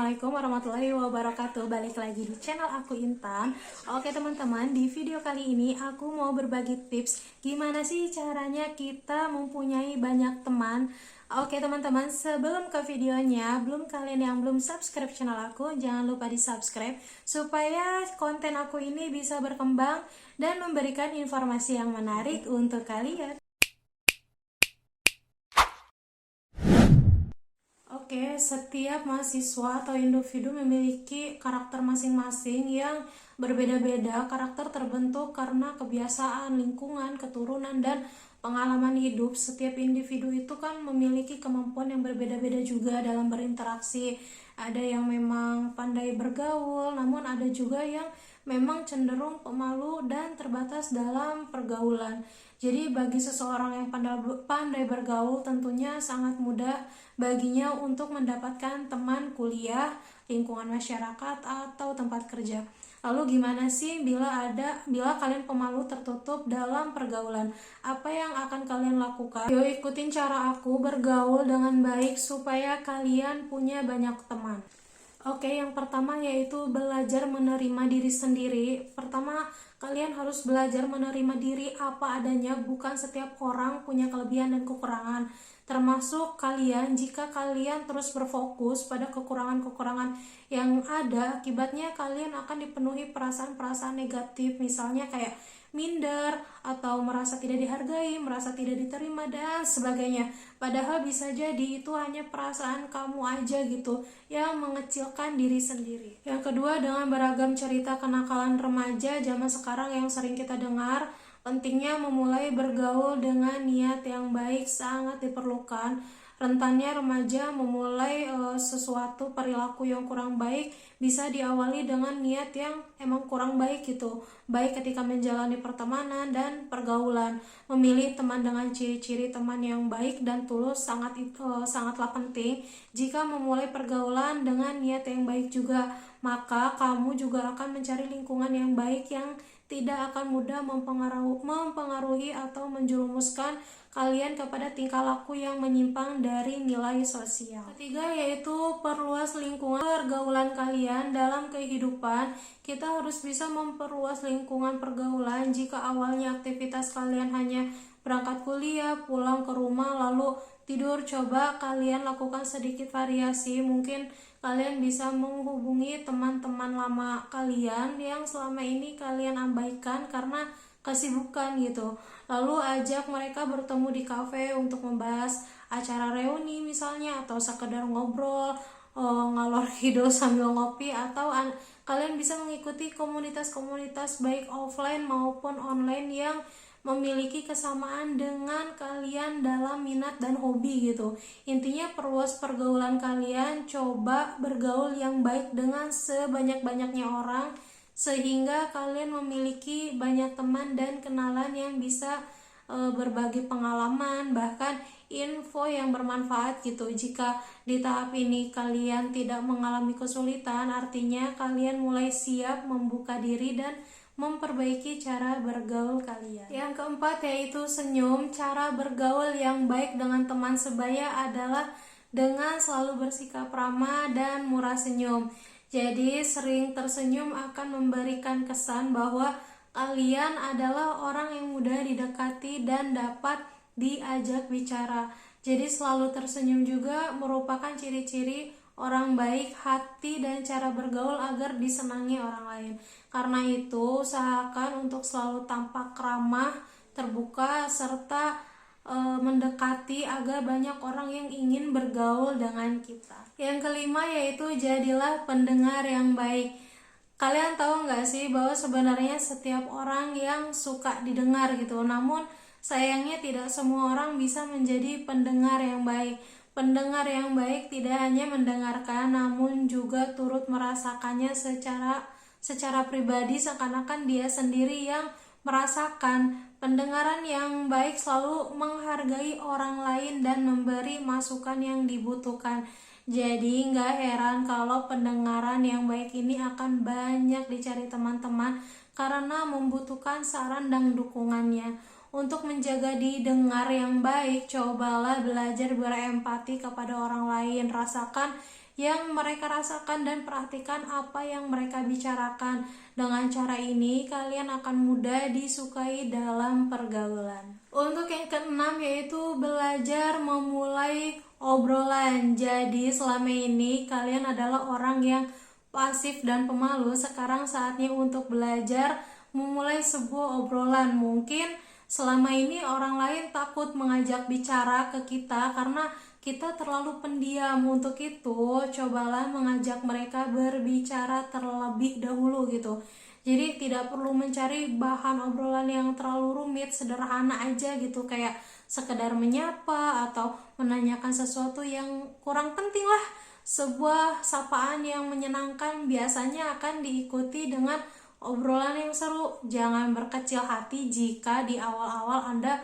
Assalamualaikum warahmatullahi wabarakatuh. Balik lagi di channel aku Intan. Oke teman-teman, di video kali ini aku mau berbagi tips gimana sih caranya kita mempunyai banyak teman. Oke teman-teman, sebelum ke videonya, kalian yang belum subscribe channel aku, jangan lupa di subscribe supaya konten aku ini bisa berkembang dan memberikan informasi yang menarik untuk kalian. Oke, setiap mahasiswa atau individu memiliki karakter masing-masing yang berbeda-beda. Karakter terbentuk karena kebiasaan, lingkungan, keturunan, dan pengalaman hidup. Setiap individu itu kan memiliki kemampuan yang berbeda-beda juga dalam berinteraksi. Ada yang memang pandai bergaul, namun ada juga yang memang cenderung pemalu dan terbatas dalam pergaulan. Jadi bagi seseorang yang pandai bergaul tentunya sangat mudah baginya untuk mendapatkan teman kuliah, lingkungan masyarakat, atau tempat kerja. Lalu gimana sih bila kalian pemalu tertutup dalam pergaulan? Apa yang akan kalian lakukan? Yuk ikutin cara aku bergaul dengan baik supaya kalian punya banyak teman. Oke, yang pertama yaitu belajar menerima diri sendiri. Pertama, kalian harus belajar menerima diri apa adanya. Bukan setiap orang punya kelebihan dan kekurangan. Termasuk kalian, jika kalian terus berfokus pada kekurangan-kekurangan yang ada, akibatnya kalian akan dipenuhi perasaan-perasaan negatif. Misalnya kayak minder, atau merasa tidak dihargai, merasa tidak diterima, dan sebagainya. Padahal bisa jadi itu hanya perasaan kamu aja gitu yang mengecilkan diri sendiri. Yang kedua, dengan beragam cerita kenakalan remaja zaman sekarang yang sering kita dengar, pentingnya memulai bergaul dengan niat yang baik sangat diperlukan. Rentannya remaja memulai sesuatu perilaku yang kurang baik bisa diawali dengan niat yang emang kurang baik gitu, baik ketika menjalani pertemanan dan pergaulan. Memilih teman dengan ciri-ciri teman yang baik dan tulus sangatlah penting. Jika memulai pergaulan dengan niat yang baik juga, maka kamu juga akan mencari lingkungan yang baik yang tidak akan mudah mempengaruhi atau menjerumuskan kalian kepada tingkah laku yang menyimpang dari nilai sosial. Ketiga yaitu perluas lingkungan pergaulan kalian dalam kehidupan. Kita harus bisa memperluas lingkungan pergaulan. Jika awalnya aktivitas kalian hanya berangkat kuliah, pulang ke rumah, lalu tidur, coba kalian lakukan sedikit variasi. Mungkin kalian bisa menghubungi teman-teman lama kalian yang selama ini kalian abaikan karena kesibukan gitu. Lalu ajak mereka bertemu di kafe untuk membahas acara reuni misalnya, atau sekedar ngobrol, ngalor ngidul sambil ngopi, atau kalian bisa mengikuti komunitas-komunitas baik offline maupun online yang memiliki kesamaan dengan kalian dalam minat dan hobi gitu. Intinya perluas pergaulan kalian, coba bergaul yang baik dengan sebanyak-banyaknya orang sehingga kalian memiliki banyak teman dan kenalan yang bisa berbagi pengalaman, bahkan info yang bermanfaat gitu. Jika di tahap ini kalian tidak mengalami kesulitan, artinya kalian mulai siap membuka diri dan memperbaiki cara bergaul kalian. Yang keempat yaitu senyum. Cara bergaul yang baik dengan teman sebaya adalah dengan selalu bersikap ramah dan murah senyum. Jadi sering tersenyum akan memberikan kesan bahwa kalian adalah orang yang mudah didekati dan dapat diajak bicara. Jadi selalu tersenyum juga merupakan ciri-ciri orang baik hati dan cara bergaul agar disenangi orang lain. Karena itu, usahakan untuk selalu tampak ramah, terbuka, serta mendekati agar banyak orang yang ingin bergaul dengan kita. Yang kelima yaitu jadilah pendengar yang baik. Kalian tahu nggak sih bahwa sebenarnya setiap orang yang suka didengar gitu, namun sayangnya tidak semua orang bisa menjadi pendengar yang baik. Pendengar yang baik tidak hanya mendengarkan, namun juga turut merasakannya secara pribadi, seakan-akan dia sendiri yang merasakan. Pendengaran yang baik selalu menghargai orang lain dan memberi masukan yang dibutuhkan. Jadi nggak heran kalau pendengaran yang baik ini akan banyak dicari teman-teman karena membutuhkan saran dan dukungannya. Untuk menjaga didengar yang baik, cobalah belajar berempati kepada orang lain. Rasakan yang mereka rasakan dan perhatikan apa yang mereka bicarakan. Dengan cara ini kalian akan mudah disukai dalam pergaulan. Untuk yang keenam yaitu belajar memulai obrolan. Jadi selama ini kalian adalah orang yang pasif dan pemalu. Sekarang saatnya untuk belajar memulai sebuah obrolan. Mungkin selama ini orang lain takut mengajak bicara ke kita karena kita terlalu pendiam. Untuk itu, cobalah mengajak mereka berbicara terlebih dahulu gitu. Jadi tidak perlu mencari bahan obrolan yang terlalu rumit, sederhana aja gitu, kayak sekedar menyapa atau menanyakan sesuatu yang kurang penting lah. Sebuah sapaan yang menyenangkan biasanya akan diikuti dengan obrolan yang seru. Jangan berkecil hati jika di awal-awal Anda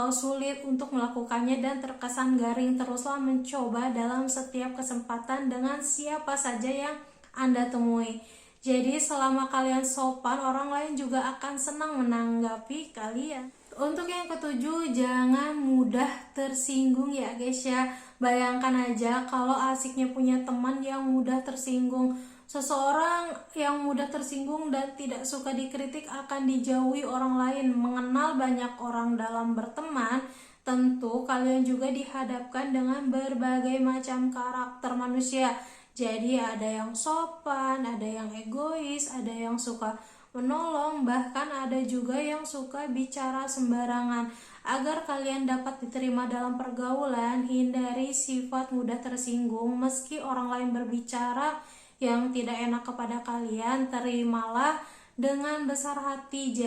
sulit untuk melakukannya dan terkesan garing. Teruslah mencoba dalam setiap kesempatan dengan siapa saja yang Anda temui. Jadi selama kalian sopan, orang lain juga akan senang menanggapi kalian. Untuk yang ketujuh, jangan mudah tersinggung ya guys ya. Bayangkan aja kalau asiknya punya teman yang mudah tersinggung. Seseorang yang mudah tersinggung dan tidak suka dikritik akan dijauhi orang lain. Mengenal banyak orang dalam berteman, tentu kalian juga dihadapkan dengan berbagai macam karakter manusia. Jadi ada yang sopan, ada yang egois, ada yang suka menolong, bahkan ada juga yang suka bicara sembarangan. Agar kalian dapat diterima dalam pergaulan, hindari sifat mudah tersinggung. Meski orang lain berbicara yang tidak enak kepada kalian, terimalah dengan besar hati.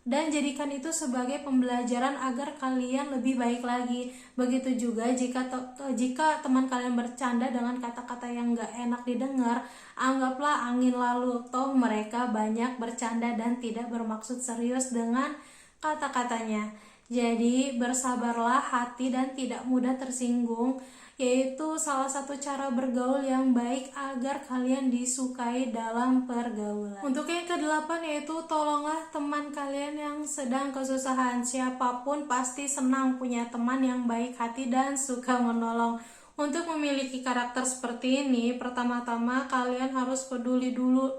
Dan jadikan itu sebagai pembelajaran agar kalian lebih baik lagi. Begitu juga jika teman kalian bercanda dengan kata-kata yang gak enak didengar, anggaplah angin lalu. Toh mereka banyak bercanda dan tidak bermaksud serius dengan kata-katanya. Jadi bersabarlah hati dan tidak mudah tersinggung, yaitu salah satu cara bergaul yang baik agar kalian disukai dalam pergaulan. Untuk yang kedelapan yaitu tolonglah teman kalian yang sedang kesusahan. Siapapun pasti senang punya teman yang baik hati dan suka menolong. Untuk memiliki karakter seperti ini, pertama-tama kalian harus peduli dulu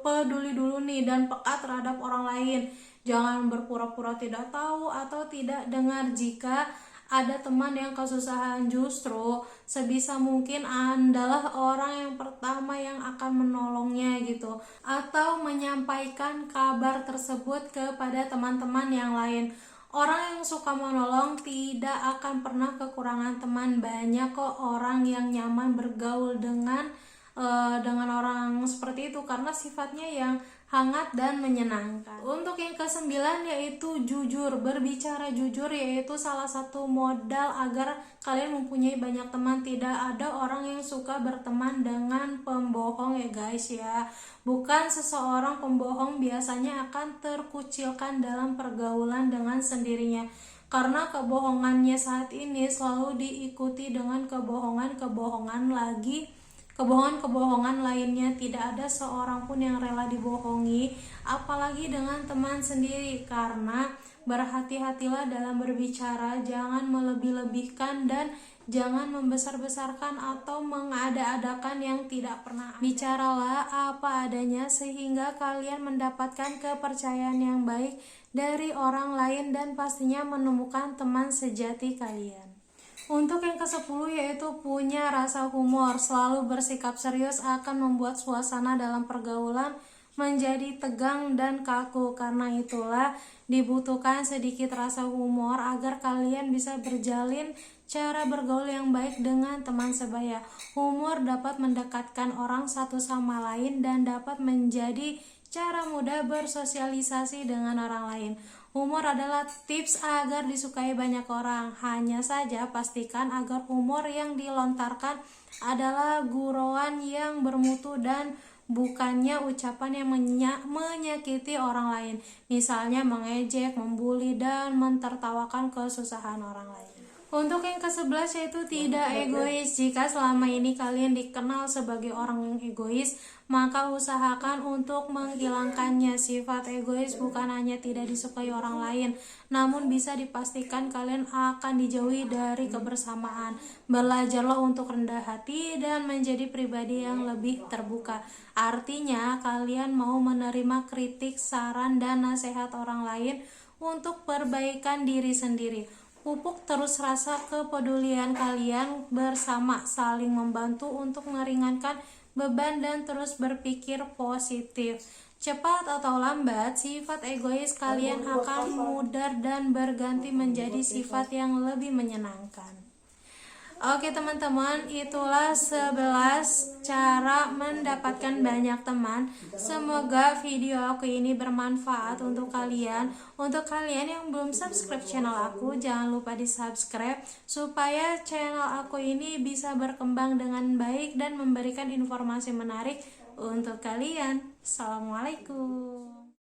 nih dan peka terhadap orang lain. Jangan berpura-pura tidak tahu atau tidak dengar jika ada teman yang kesusahan. Justru sebisa mungkin Andalah orang yang pertama yang akan menolongnya gitu, atau menyampaikan kabar tersebut kepada teman-teman yang lain. Orang yang suka menolong tidak akan pernah kekurangan teman. Banyak kok orang yang nyaman bergaul dengan orang seperti itu karena sifatnya yang hangat dan menyenangkan. Untuk yang kesembilan yaitu jujur. Berbicara jujur yaitu salah satu modal agar kalian mempunyai banyak teman. Tidak ada orang yang suka berteman dengan pembohong ya guys ya. Bukan seseorang pembohong biasanya akan terkucilkan dalam pergaulan dengan sendirinya, karena kebohongannya saat ini selalu diikuti dengan kebohongan lainnya. Tidak ada seorang pun yang rela dibohongi, apalagi dengan teman sendiri. Karena berhati-hatilah dalam berbicara, jangan melebih-lebihkan dan jangan membesar-besarkan atau mengada-adakan yang tidak pernah ada. Bicaralah apa adanya sehingga kalian mendapatkan kepercayaan yang baik dari orang lain dan pastinya menemukan teman sejati kalian. Untuk yang ke-10 yaitu punya rasa humor. Selalu bersikap serius akan membuat suasana dalam pergaulan menjadi tegang dan kaku. Karena itulah dibutuhkan sedikit rasa humor agar kalian bisa berjalin cara bergaul yang baik dengan teman sebaya. Humor dapat mendekatkan orang satu sama lain dan dapat menjadi cara mudah bersosialisasi dengan orang lain. Humor adalah tips agar disukai banyak orang. Hanya saja pastikan agar humor yang dilontarkan adalah gurauan yang bermutu dan bukannya ucapan yang menyakiti orang lain. Misalnya mengejek, membuli, dan mentertawakan kesusahan orang lain. Untuk yang ke-11 yaitu tidak egois. Jika selama ini kalian dikenal sebagai orang yang egois, maka usahakan untuk menghilangkannya. Sifat egois bukan hanya tidak disukai orang lain, namun bisa dipastikan kalian akan dijauhi dari kebersamaan. Belajarlah untuk rendah hati dan menjadi pribadi yang lebih terbuka. Artinya, kalian mau menerima kritik, saran, dan nasihat orang lain untuk perbaikan diri sendiri. Pupuk terus rasa kepedulian kalian bersama, saling membantu untuk meringankan beban dan terus berpikir positif. Cepat atau lambat, sifat egois kalian akan mudar dan berganti menjadi sifat yang lebih menyenangkan. Oke teman-teman, itulah 11 cara mendapatkan banyak teman. Semoga video aku ini bermanfaat untuk kalian. Untuk kalian yang belum subscribe channel aku, jangan lupa di subscribe supaya channel aku ini bisa berkembang dengan baik dan memberikan informasi menarik untuk kalian. Assalamualaikum.